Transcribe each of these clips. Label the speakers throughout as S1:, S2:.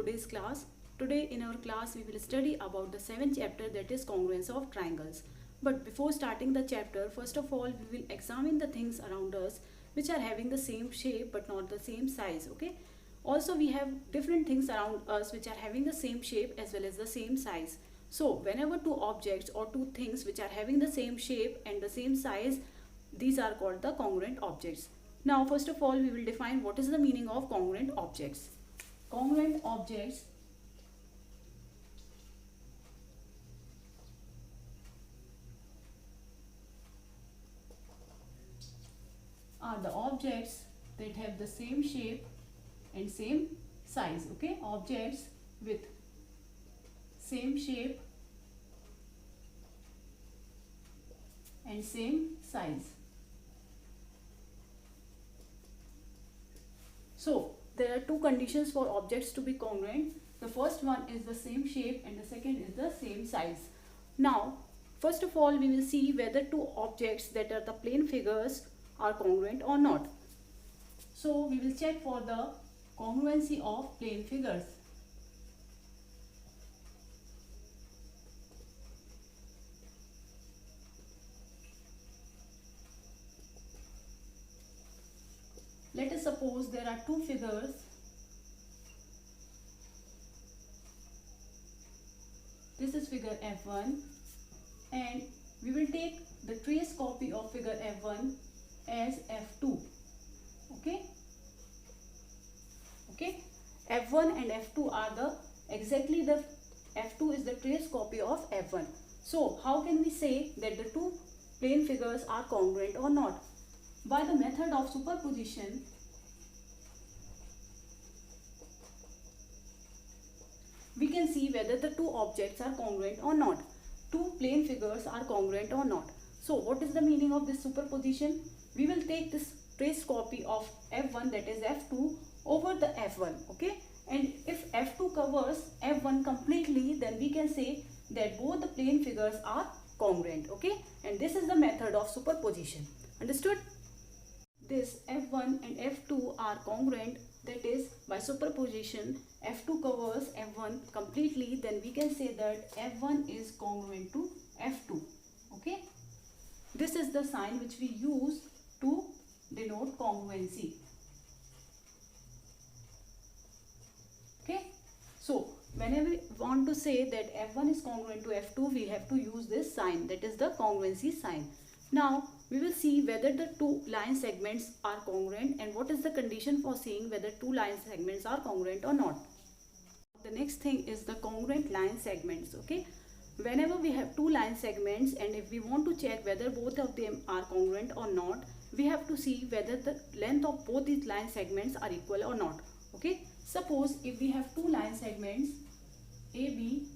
S1: today's class. Today in our class we will study about the 7th chapter, that is congruence of triangles. But before starting the chapter, first of all we will examine the things around us which are having the same shape but not the same size. Okay. Also we have different things around us which are having the same shape as well as the same size. So whenever two objects or two things which are having the same shape and the same size, these are called the congruent objects. Now first of all we will define what is the meaning of congruent objects. Congruent objects are the objects that have the same shape and same size. Okay, objects with same shape and same size. So there are two conditions for objects to be congruent. The first one is the same shape and the second is the same size. Now first of all we will see whether two objects that are the plane figures are congruent or not. So we will check for the congruency of plane figures. Let us suppose there are two figures. This is figure F1 and we will take the trace copy of figure F1 as F2. Okay, F1 and F2 are exactly the F2 is the trace copy of F1. So how can we say that the two plane figures are congruent or not? By the method of superposition, we can see whether the two objects are congruent or not. Two plane figures are congruent or not. So what is the meaning of this superposition? We will take this trace copy of F1, that is F2, over the F1. Okay, and if F2 covers F1 completely, then we can say that both the plane figures are congruent. Okay, and this is the method of superposition. Understood? This F1 and F2 are congruent, that is by superposition F2 covers F1 completely, then we can say that F1 is congruent to F2. Okay, this is the sign which we use to denote congruency. Okay, so whenever we want to say that F1 is congruent to F2, we have to use this sign, that is the congruency sign. Now we will see whether the two line segments are congruent and what is the condition for seeing whether two line segments are congruent or not. The next thing is the congruent line segments. Okay, whenever we have two line segments and if we want to check whether both of them are congruent or not, we have to see whether the length of both these line segments are equal or not. Okay, suppose if we have two line segments AB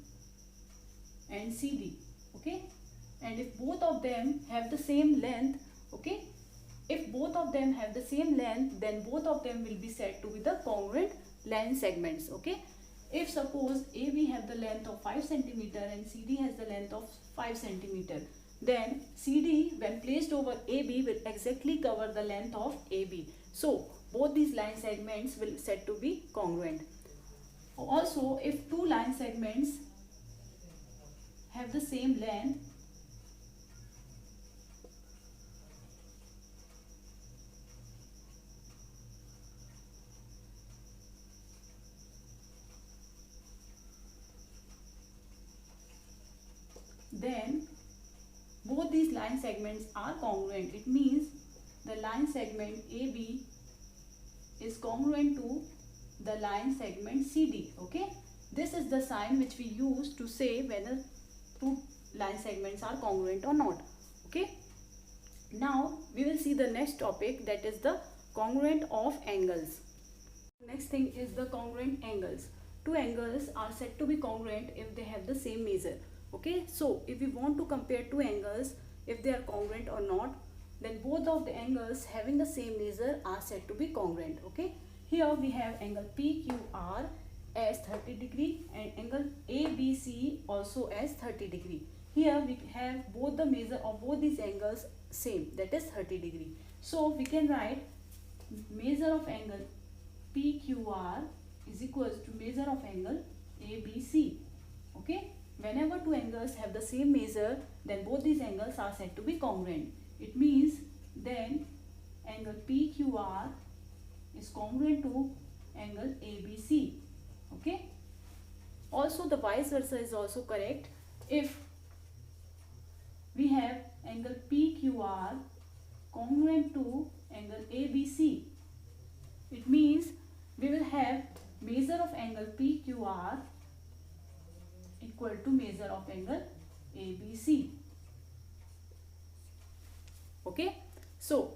S1: and CD. Okay, and if both of them have the same length, okay, if both of them have the same length, then both of them will be said to be the congruent line segments. Okay, if suppose AB have the length of 5 cm and CD has the length of 5 cm, then CD when placed over AB will exactly cover the length of AB. So both these line segments will said to be congruent. Also, if two line segments have the same length, then both these line segments are congruent. It means the line segment AB is congruent to the line segment CD. Okay, this is the sign which we use to say whether two line segments are congruent or not. Okay, now we will see the next topic, that is the congruent of angles. Next thing is the congruent angles. Two angles are said to be congruent if they have the same measure. Okay, so if we want to compare two angles, if they are congruent or not, then both of the angles having the same measure are said to be congruent. Okay, here we have angle PQR as 30 degree and angle ABC also as 30 degree. Here we have both the measure of both these angles same, that is 30 degree. So we can write measure of angle PQR is equals to measure of angle ABC. Okay, whenever two angles have the same measure, then both these angles are said to be congruent. It means then angle PQR is congruent to angle ABC. Okay, also the vice versa is also correct. If we have angle PQR congruent to angle ABC, it means we will have measure of angle PQR equal to measure of angle ABC. Okay, so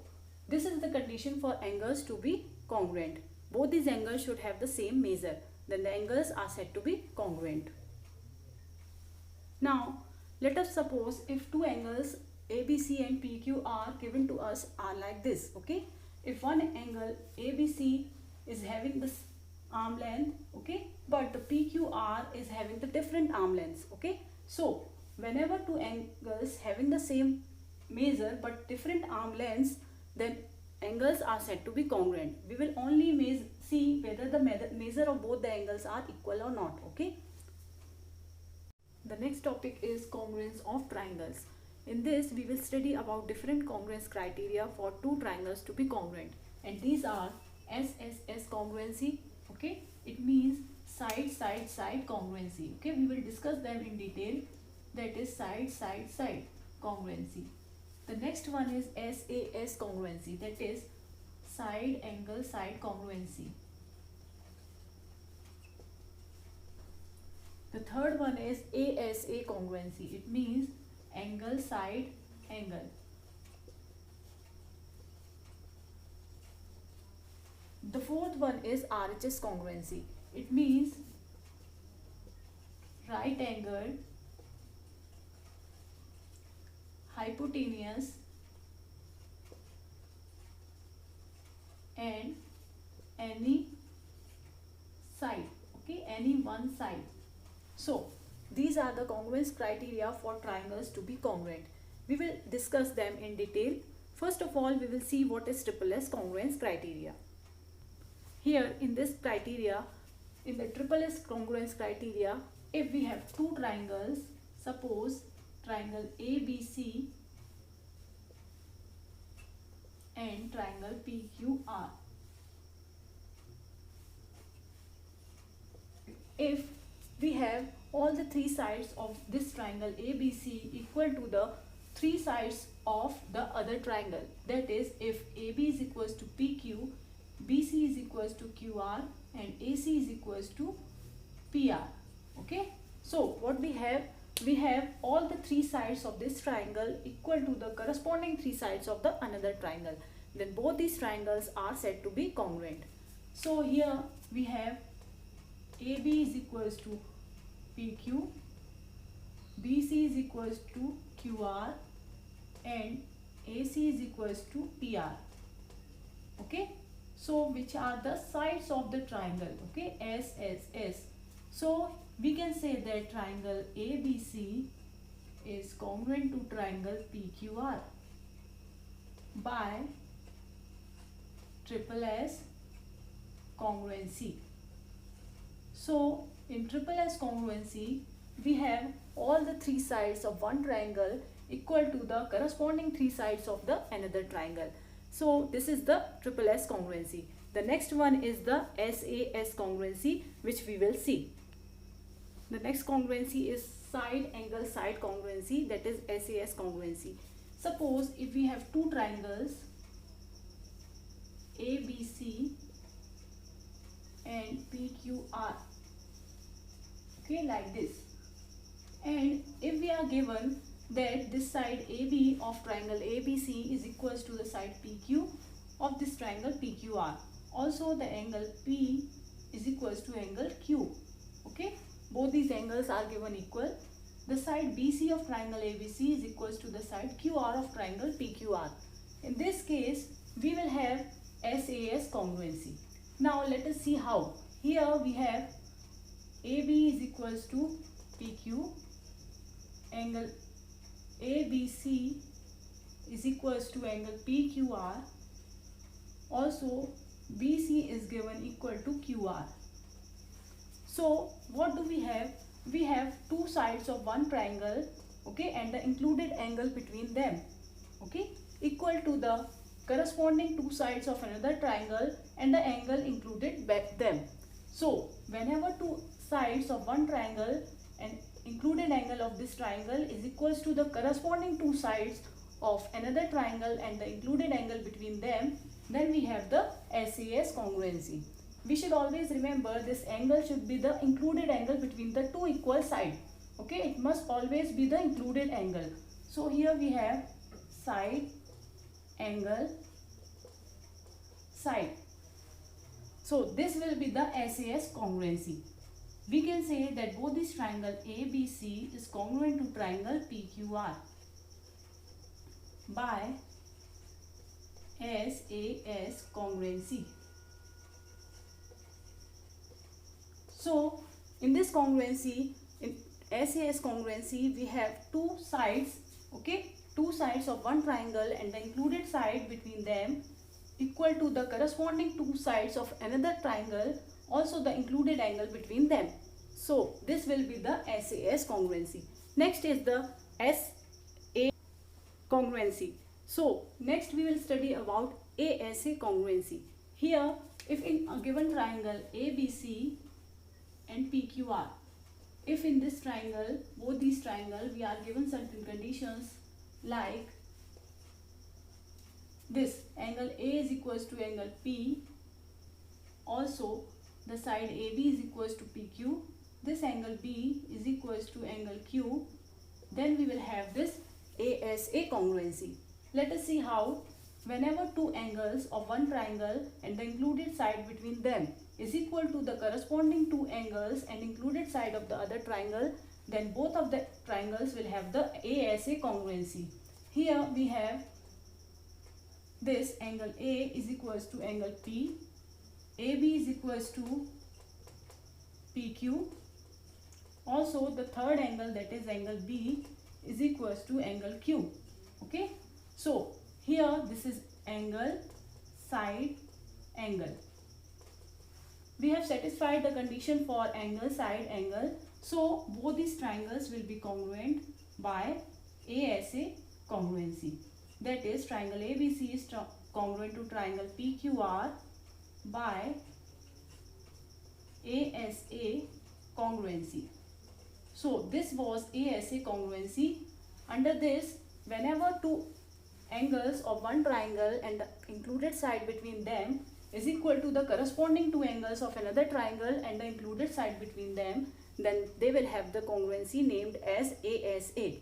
S1: this is the condition for angles to be congruent. Both these angles should have the same measure, then the angles are said to be congruent. Now let us suppose if two angles ABC and PQ are given to us are like this. Okay, if one angle ABC is having this arm length, okay, but the PQR is having the different arm lengths. Okay, so whenever two angles having the same measure but different arm lengths, then angles are said to be congruent. We will only see whether the measure of both the angles are equal or not. Okay, the next topic is congruence of triangles. In this we will study about different congruence criteria for two triangles to be congruent, and these are SSS congruency. Okay, it means side side side congruency. Okay, we will discuss them in detail. That is side side side congruency. The next one is SAS congruency, that is side angle side congruency. The third one is ASA congruency. It means angle side angle. The fourth one is RHS congruency. It means right angled, hypotenuse and any side. Okay, any one side. So these are the congruence criteria for triangles to be congruent. We will discuss them in detail. First of all, we will see what is SSS congruence criteria. Here in this criteria, in the SSS congruence criteria, if we have two triangles, suppose triangle ABC and triangle PQR. If we have all the three sides of this triangle ABC equal to the three sides of the other triangle, that is, if AB is equals to PQ, BC is equals to QR and AC is equals to PR. Okay, so what we have all the three sides of this triangle equal to the corresponding three sides of the another triangle, then both these triangles are said to be congruent. So here we have AB is equals to PQ, BC is equals to QR and AC is equals to PR. Okay, so which are the sides of the triangle? Okay, SSS. So we can say that triangle ABC is congruent to triangle PQR by SSS congruency. So in SSS congruency, we have all the three sides of one triangle equal to the corresponding three sides of the another triangle. So this is the SSS congruency. The next one is the SAS congruency, which we will see. The next congruency is side angle side congruency, that is SAS congruency. Suppose if we have two triangles ABC and PQR, okay, like this, and if we are given that this side AB of triangle ABC is equals to the side PQ of this triangle PQR, also the angle P is equals to angle Q. Okay, both these angles are given equal. The side BC of triangle ABC is equals to the side QR of triangle PQR. In this case, we will have SAS congruency. Now let us see how. Here we have AB is equals to PQ, angle ABC is equals to angle PQR, also BC is given equal to QR. So what do we have? We have two sides of one triangle, okay, and the included angle between them, okay, equal to the corresponding two sides of another triangle and the angle included back them. So whenever two sides of one triangle and included angle of this triangle is equals to the corresponding two sides of another triangle and the included angle between them, then we have the SAS congruency. We should always remember this angle should be the included angle between the two equal sides. Okay, it must always be the included angle. So here we have side, angle, side. So this will be the SAS congruency. We can say that both this triangle ABC is congruent to triangle PQR by SAS congruency. So in this congruency, in SAS congruency, we have two sides, okay, two sides of one triangle and the included side between them equal to the corresponding two sides of another triangle, also the included angle between them. So this will be the SAS congruency. Next is the SA congruency. So next we will study about ASA congruency. Here, if in a given triangle ABC and PQR, if in this triangle, both these triangle, we are given certain conditions like this angle A is equals to angle P, also the side AB is equals to PQ, this angle B is equals to angle Q, then we will have this ASA congruency. Let us see how. Whenever two angles of one triangle and the included side between them is equal to the corresponding two angles and included side of the other triangle, then both of the triangles will have the ASA congruency. Here we have this angle A is equals to angle P, AB is equals to PQ, also the third angle, that is angle B, is equals to angle Q. Okay, so here this is angle, side, angle. We have satisfied the condition for angle, side, angle. So both these triangles will be congruent by ASA congruency. That is, triangle ABC is congruent to triangle PQR by ASA congruency. So this was ASA congruency. Under this, whenever two angles of one triangle and the included side between them is equal to the corresponding two angles of another triangle and the included side between them, then they will have the congruency named as ASA.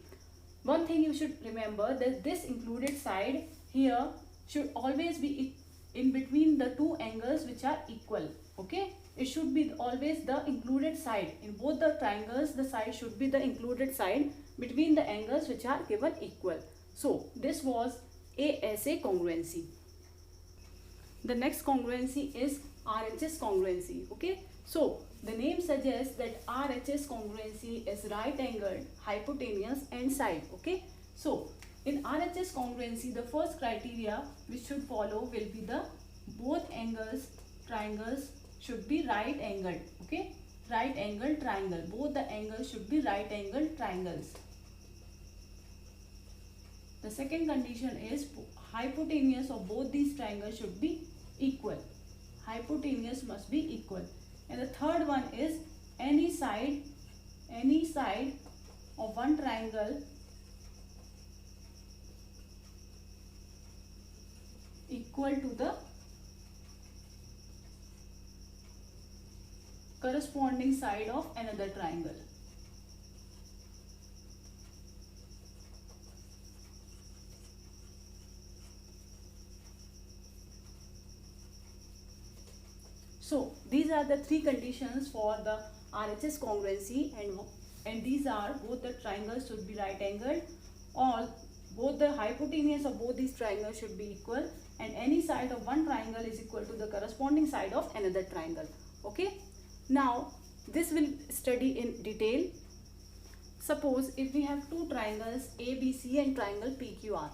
S1: One thing you should remember, that this included side here should always be in between the two angles which are equal. Okay, it should be always the included side. In both the triangles, the side should be the included side between the angles which are given equal. So this was ASA congruency. The next congruency is RHS congruency. Okay, so the name suggests that RHS congruency is right angled, hypotenuse and side. Okay, so in RHS congruency, the first criteria which should follow will be the both angles, triangles should be right angled. Okay, right angled triangle, both the angles should be right angled triangles. The second condition is hypotenuse of both these triangles should be equal. Hypotenuse must be equal. And the third one is any side of one triangle equal to the corresponding side of another triangle. So these are the three conditions for the RHS congruency, and these are both the triangles should be right angled, both the hypotenuse of both these triangles should be equal, and any side of one triangle is equal to the corresponding side of another triangle. Okay, now this will study in detail. Suppose if we have two triangles ABC and triangle PQR.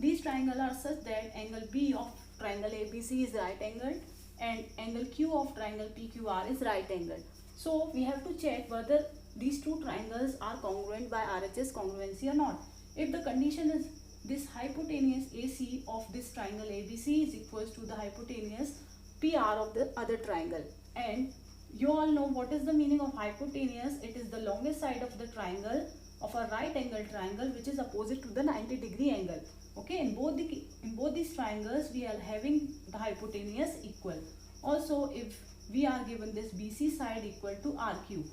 S1: These triangles are such that angle B of triangle ABC is right angled and angle Q of triangle PQR is right angled. So we have to check whether these two triangles are congruent by RHS congruency or not. If the condition is this hypotenuse AC of this triangle ABC is equals to the hypotenuse PR of the other triangle, and you all know what is the meaning of hypotenuse. It is the longest side of the triangle of a right angle triangle which is opposite to the 90-degree angle. Okay, in both these triangles we are having the hypotenuse equal. Also, if we are given this BC side equal to RQ,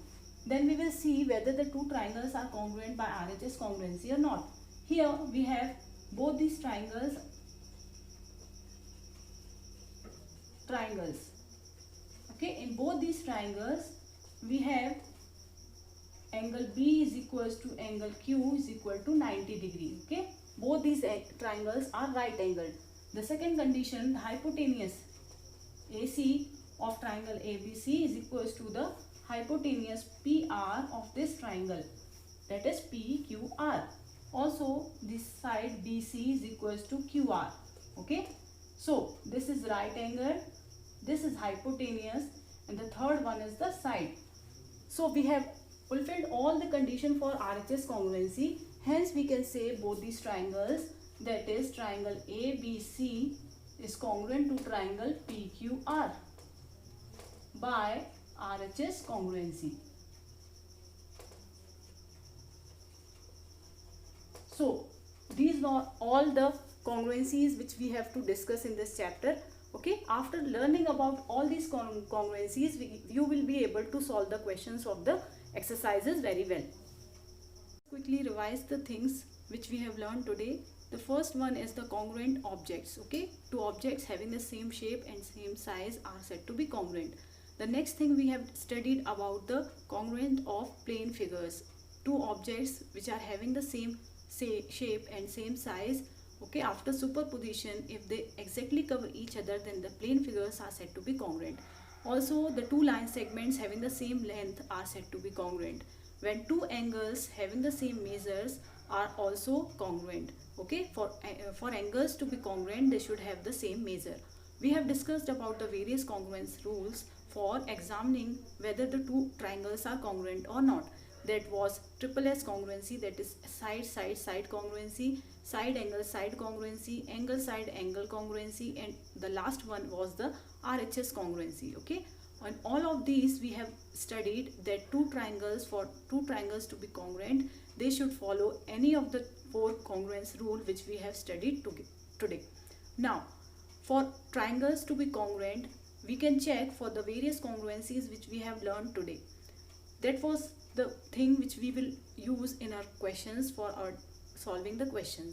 S1: then we will see whether the two triangles are congruent by RHS congruency or not. Here we have both these triangles. Okay, in both these triangles we have angle B is equals to angle Q is equal to 90 degree. Okay, both these triangles are right angled. The second condition, the hypotenuse AC of triangle ABC is equals to the hypotenuse PR of this triangle, that is PQR. Also this side BC is equals to QR. Okay, so this is right angle, this is hypotenuse, and the third one is the side. So we have fulfilled all the condition for RHS congruency. Hence we can say both these triangles, that is triangle ABC is congruent to triangle PQR by RHS congruency. So these were all the congruencies which we have to discuss in this chapter. Okay, after learning about all these congruencies, you will be able to solve the questions of the exercises very well. Quickly revise the things which we have learned today. The first one is the congruent objects. Okay, two objects having the same shape and same size are said to be congruent. The next thing we have studied about the congruent of plane figures. Two objects which are having the same shape and same size, okay, after superposition, if they exactly cover each other, then the plane figures are said to be congruent. Also, the two line segments having the same length are said to be congruent. When two angles having the same measures are also congruent. Okay, for angles to be congruent, they should have the same measure. We have discussed about the various congruence rules for examining whether the two triangles are congruent or not. That was SSS congruency, that is side congruency, side congruency, angle congruency, and the last one was the RHS congruency. Okay, on all of these we have studied that for two triangles to be congruent, they should follow any of the four congruence rule which we have studied today. Now, for triangles to be congruent, we can check for the various congruencies which we have learned today. That was the thing which we will use in our questions for our solving the questions.